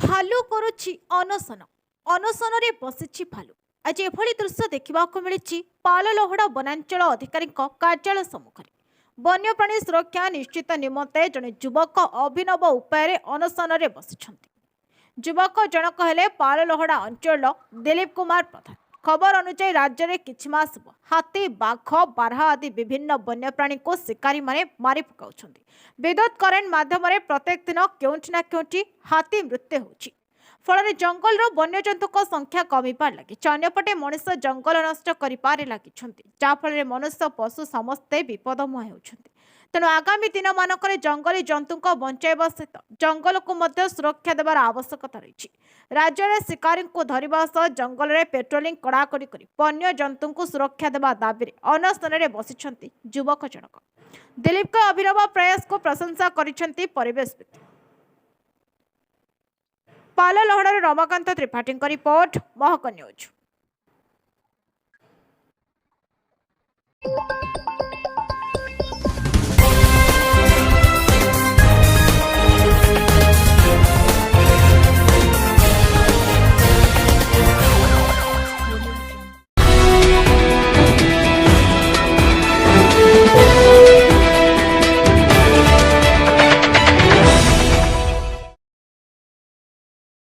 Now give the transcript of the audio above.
ଭାଲୁ କରୁଛି ଅନଶନ ଅନଶନରେ ବସିଛି ଭାଲୁ। ଆଜି ଏଭଳି ଦୃଶ୍ୟ ଦେଖିବାକୁ ମିଳିଛି ପାଲଲହଡ଼ା ବନାଞ୍ଚଳ ଅଧିକାରୀଙ୍କ କାର୍ଯ୍ୟାଳୟ ସମ୍ମୁଖରେ। ବନ୍ୟପ୍ରାଣୀ ସୁରକ୍ଷା ନିଶ୍ଚିତ ନିମନ୍ତେ ଜଣେ ଯୁବକ ଅଭିନବ ଉପାୟରେ ଅନଶନରେ ବସିଛନ୍ତି। ଯୁବକ ଜଣକ ହେଲେ ପାଲଲହଡ଼ା ଅଞ୍ଚଳର ଦିଲ୍ଲୀପ କୁମାର ପ୍ରଧାନ। ଖବର ଅନୁଯାୟୀ ରାଜ୍ୟରେ କିଛି ମାସ ହେବ ହାତୀ, ବାଘ, ବାରହା ଆଦି ବିଭିନ୍ନ ବନ୍ୟପ୍ରାଣୀଙ୍କୁ ଶିକାରୀମାନେ ମାରି ପକାଉଛନ୍ତି। ବିଦ୍ୟୁତ କରେଣ୍ଟ ମାଧ୍ୟମରେ ପ୍ରତ୍ୟେକ ଦିନ କେଉଁଠି ନା କେଉଁଠି ହାତୀ ମୃତ୍ୟୁ ହେଉଛି। ଫଳରେ ଜଙ୍ଗଲର ବନ୍ୟଜନ୍ତୁଙ୍କ ସଂଖ୍ୟା କମିବାରେ ଲାଗିଛି। ଅନ୍ୟପଟେ ମଣିଷ ଜଙ୍ଗଲ ନଷ୍ଟ କରିବାରେ ଲାଗିଛନ୍ତି, ଯାହାଫଳରେ ମନୁଷ୍ୟ ପଶୁ ସମସ୍ତେ ବିପଦମୁହାଁ ହେଉଛନ୍ତି। ତେଣୁ ଆଗାମୀ ଦିନମାନଙ୍କରେ ଜଙ୍ଗଲୀ ଜନ୍ତୁଙ୍କ ବଞ୍ଚାଇବା ସହିତ ଜଙ୍ଗଲକୁ ମଧ୍ୟ ସୁରକ୍ଷା ଦେବାର ଆବଶ୍ୟକତା ରହିଛି। ରାଜ୍ୟରେ ଶିକାରୀଙ୍କୁ ଧରିବା ସହ ଜଙ୍ଗଲରେ ପେଟ୍ରୋଲିଂ କଡ଼ାକଡ଼ି କରି ବନ୍ୟଜନ୍ତୁଙ୍କୁ ସୁରକ୍ଷା ଦେବା ଦାବିରେ ଅନଶନରେ ବସିଛନ୍ତି ଯୁବକ ଜଣକ। ଦିଲ୍ଲୀପଙ୍କ ଅଭିନବ ପ୍ରୟାସକୁ ପ୍ରଶଂସା କରିଛନ୍ତି ପରିବେଶବିତ। ପାଲଲହଡ଼ାରୁ ରମାକାନ୍ତ ତ୍ରିପାଠୀଙ୍କ ରିପୋର୍ଟ, ମହକ ନ୍ୟୁଜ୍।